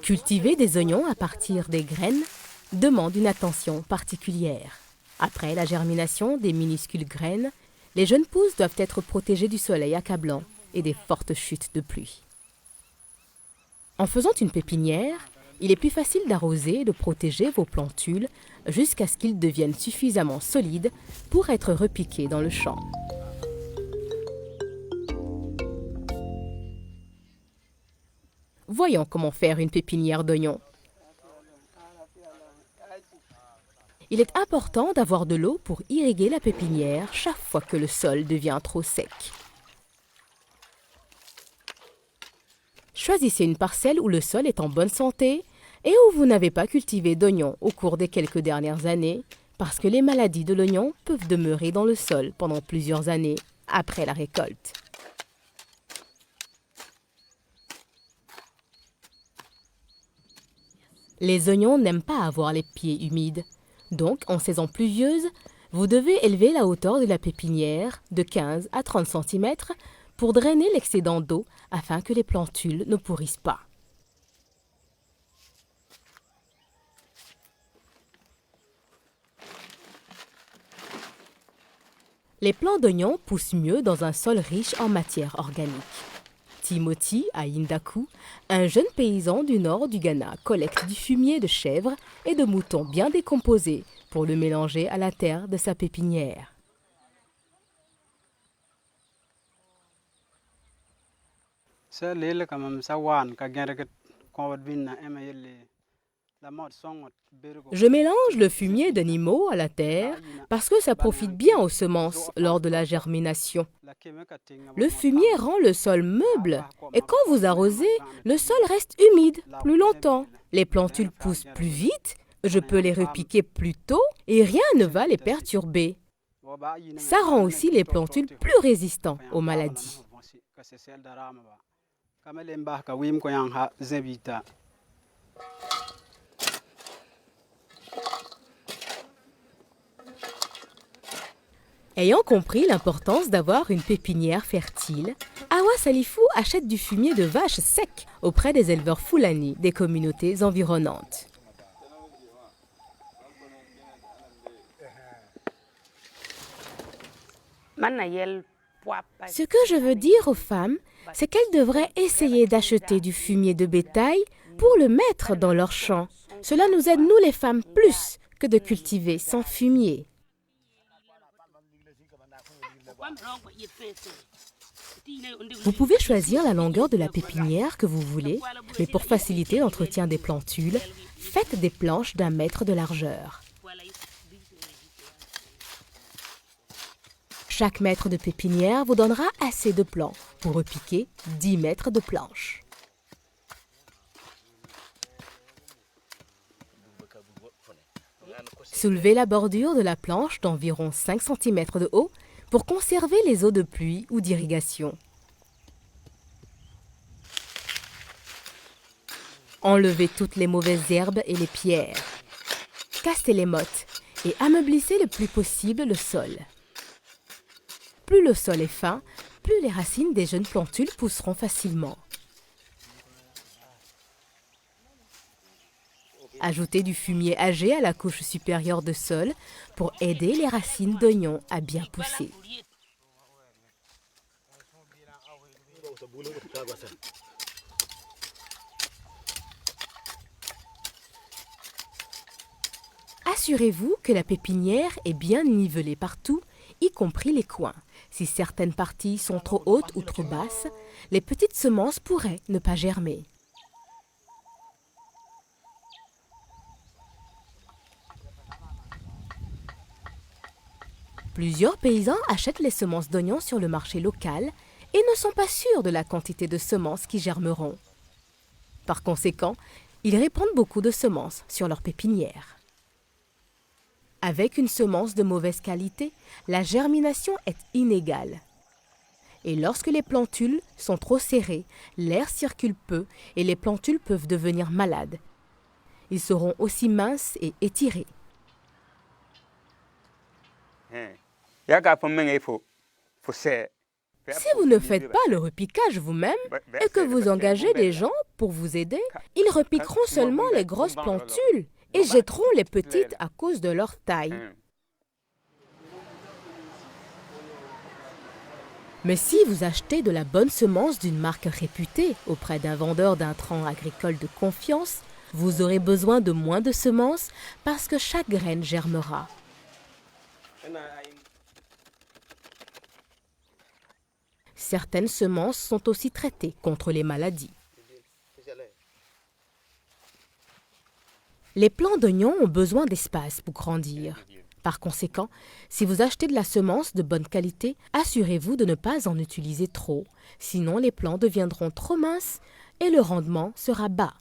Cultiver des oignons à partir des graines demande une attention particulière. Après la germination des minuscules graines, les jeunes pousses doivent être protégées du soleil accablant et des fortes chutes de pluie. En faisant une pépinière, il est plus facile d'arroser et de protéger vos plantules jusqu'à ce qu'ils deviennent suffisamment solides pour être repiqués dans le champ. Voyons comment faire une pépinière d'oignons. Il est important d'avoir de l'eau pour irriguer la pépinière chaque fois que le sol devient trop sec. Choisissez une parcelle où le sol est en bonne santé et où vous n'avez pas cultivé d'oignons au cours des quelques dernières années, parce que les maladies de l'oignon peuvent demeurer dans le sol pendant plusieurs années après la récolte. Les oignons n'aiment pas avoir les pieds humides. Donc, en saison pluvieuse, vous devez élever la hauteur de la pépinière de 15 à 30 cm pour drainer l'excédent d'eau afin que les plantules ne pourrissent pas. Les plants d'oignons poussent mieux dans un sol riche en matière organique. Timothy, à Indaku, un jeune paysan du nord du Ghana, collecte du fumier de chèvre et de moutons bien décomposés pour le mélanger à la terre de sa pépinière. Je mélange le fumier d'animaux à la terre parce que ça profite bien aux semences lors de la germination. Le fumier rend le sol meuble et quand vous arrosez, le sol reste humide plus longtemps. Les plantules poussent plus vite, je peux les repiquer plus tôt et rien ne va les perturber. Ça rend aussi les plantules plus résistantes aux maladies. Ayant compris l'importance d'avoir une pépinière fertile, Awa Salifou achète du fumier de vache sec auprès des éleveurs Fulani des communautés environnantes. Ce que je veux dire aux femmes, c'est qu'elles devraient essayer d'acheter du fumier de bétail pour le mettre dans leurs champs. Cela nous aide, nous les femmes, plus que de cultiver sans fumier. Vous pouvez choisir la longueur de la pépinière que vous voulez, mais pour faciliter l'entretien des plantules, faites des planches d'1 mètre de largeur. Chaque mètre de pépinière vous donnera assez de plants pour repiquer 10 mètres de planches. Soulevez la bordure de la planche d'environ 5 cm de haut pour conserver les eaux de pluie ou d'irrigation. Enlevez toutes les mauvaises herbes et les pierres. Cassez les mottes et ameublissez le plus possible le sol. Plus le sol est fin, plus les racines des jeunes plantules pousseront facilement. Ajoutez du fumier âgé à la couche supérieure de sol pour aider les racines d'oignons à bien pousser. Assurez-vous que la pépinière est bien nivelée partout, y compris les coins. Si certaines parties sont trop hautes ou trop basses, les petites semences pourraient ne pas germer. Plusieurs paysans achètent les semences d'oignons sur le marché local et ne sont pas sûrs de la quantité de semences qui germeront. Par conséquent, ils répandent beaucoup de semences sur leur pépinière. Avec une semence de mauvaise qualité, la germination est inégale. Et lorsque les plantules sont trop serrées, l'air circule peu et les plantules peuvent devenir malades. Ils seront aussi minces et étirés. Si vous ne faites pas le repiquage vous-même et que vous engagez des gens pour vous aider, ils repiqueront seulement les grosses plantules et jetteront les petites à cause de leur taille. Mais si vous achetez de la bonne semence d'une marque réputée auprès d'un vendeur d'intrants agricoles de confiance, vous aurez besoin de moins de semences parce que chaque graine germera. Certaines semences sont aussi traitées contre les maladies. Les plants d'oignons ont besoin d'espace pour grandir. Par conséquent, si vous achetez de la semence de bonne qualité, assurez-vous de ne pas en utiliser trop, sinon les plants deviendront trop minces et le rendement sera bas.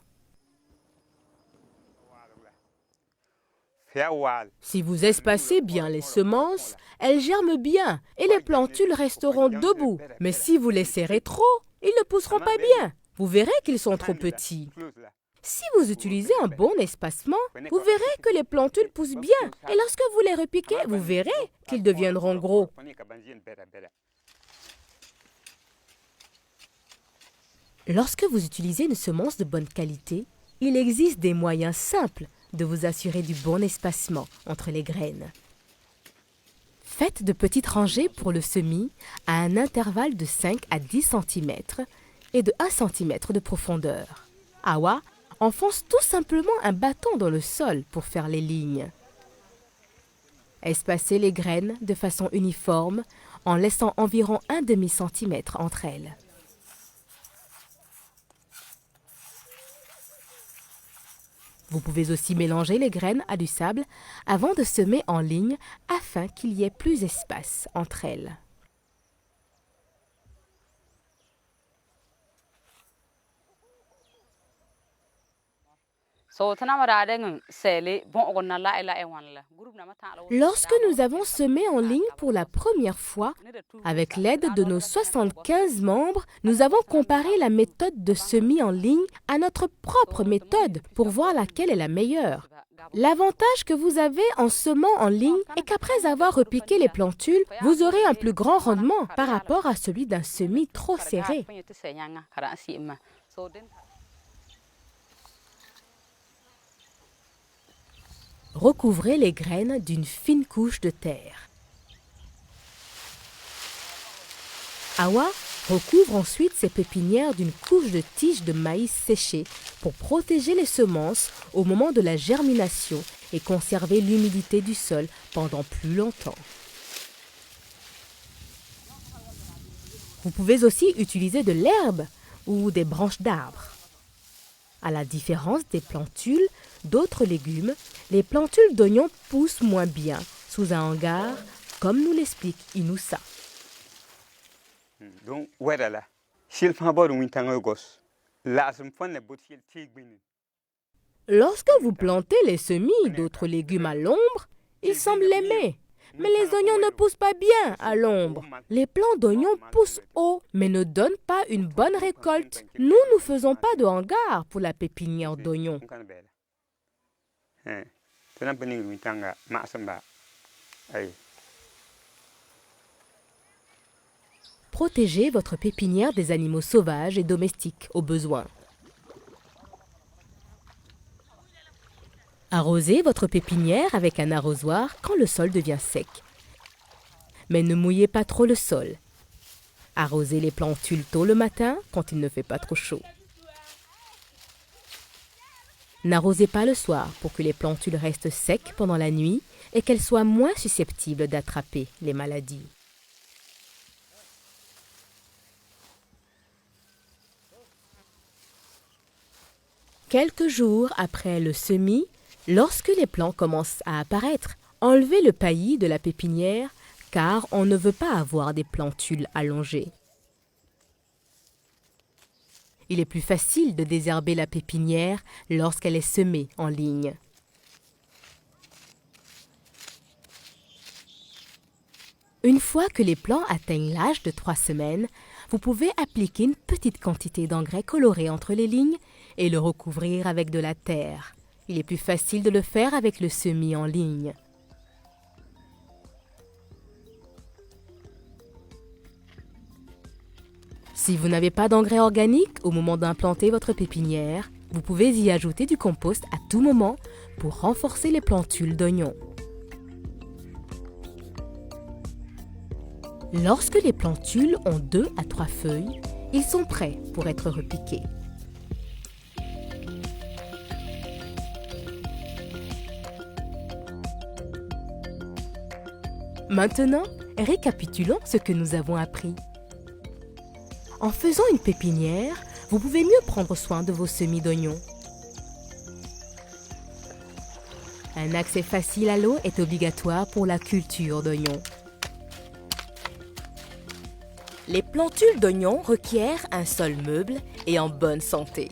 Si vous espacez bien les semences, elles germent bien et les plantules resteront debout. Mais si vous les serrez trop, ils ne pousseront pas bien. Vous verrez qu'ils sont trop petits. Si vous utilisez un bon espacement, vous verrez que les plantules poussent bien. Et lorsque vous les repiquez, vous verrez qu'ils deviendront gros. Lorsque vous utilisez une semence de bonne qualité, il existe des moyens simples de vous assurer du bon espacement entre les graines. Faites de petites rangées pour le semis à un intervalle de 5 à 10 cm et de 1 cm de profondeur. Awa enfonce tout simplement un bâton dans le sol pour faire les lignes. Espacez les graines de façon uniforme en laissant environ 1 demi-centimètre entre elles. Vous pouvez aussi mélanger les graines à du sable avant de semer en ligne afin qu'il y ait plus d'espace entre elles. Lorsque nous avons semé en ligne pour la première fois, avec l'aide de nos 75 membres, nous avons comparé la méthode de semis en ligne à notre propre méthode pour voir laquelle est la meilleure. L'avantage que vous avez en semant en ligne est qu'après avoir repiqué les plantules, vous aurez un plus grand rendement par rapport à celui d'un semis trop serré. Recouvrez les graines d'une fine couche de terre. Awa recouvre ensuite ses pépinières d'une couche de tiges de maïs séchées pour protéger les semences au moment de la germination et conserver l'humidité du sol pendant plus longtemps. Vous pouvez aussi utiliser de l'herbe ou des branches d'arbres. À la différence des plantules d'autres légumes, les plantules d'oignons poussent moins bien sous un hangar, comme nous l'explique Inoussa. Lorsque vous plantez les semis d'autres légumes à l'ombre, ils semblent l'aimer. Mais les oignons ne poussent pas bien à l'ombre. Les plants d'oignons poussent haut, mais ne donnent pas une bonne récolte. Nous ne faisons pas de hangar pour la pépinière d'oignons. Protégez votre pépinière des animaux sauvages et domestiques au besoin. Arrosez votre pépinière avec un arrosoir quand le sol devient sec. Mais ne mouillez pas trop le sol. Arrosez les plantules tôt le matin quand il ne fait pas trop chaud. N'arrosez pas le soir pour que les plantules restent secs pendant la nuit et qu'elles soient moins susceptibles d'attraper les maladies. Quelques jours après le semis, lorsque les plants commencent à apparaître, enlevez le paillis de la pépinière car on ne veut pas avoir des plantules allongées. Il est plus facile de désherber la pépinière lorsqu'elle est semée en ligne. Une fois que les plants atteignent l'âge de 3 semaines, vous pouvez appliquer une petite quantité d'engrais coloré entre les lignes et le recouvrir avec de la terre. Il est plus facile de le faire avec le semis en ligne. Si vous n'avez pas d'engrais organique au moment d'implanter votre pépinière, vous pouvez y ajouter du compost à tout moment pour renforcer les plantules d'oignons. Lorsque les plantules ont 2 à 3 feuilles, ils sont prêts pour être repiqués. Maintenant, récapitulons ce que nous avons appris. En faisant une pépinière, vous pouvez mieux prendre soin de vos semis d'oignons. Un accès facile à l'eau est obligatoire pour la culture d'oignons. Les plantules d'oignons requièrent un sol meuble et en bonne santé.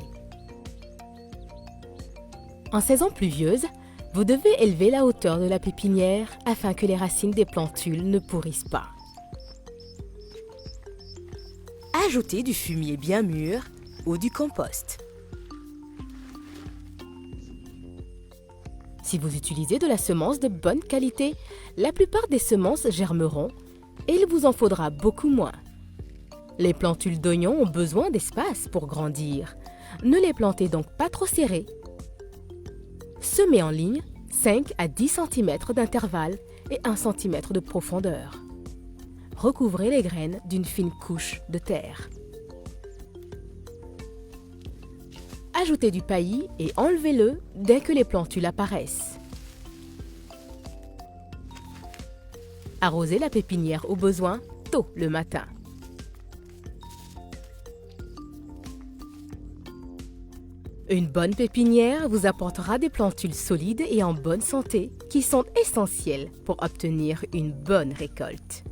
En saison pluvieuse, vous devez élever la hauteur de la pépinière afin que les racines des plantules ne pourrissent pas. Ajoutez du fumier bien mûr ou du compost. Si vous utilisez de la semence de bonne qualité, la plupart des semences germeront et il vous en faudra beaucoup moins. Les plantules d'oignons ont besoin d'espace pour grandir. Ne les plantez donc pas trop serrées. Semez en ligne 5 à 10 cm d'intervalle et 1 cm de profondeur. Recouvrez les graines d'une fine couche de terre. Ajoutez du paillis et enlevez-le dès que les plantules apparaissent. Arrosez la pépinière au besoin tôt le matin. Une bonne pépinière vous apportera des plantules solides et en bonne santé qui sont essentielles pour obtenir une bonne récolte.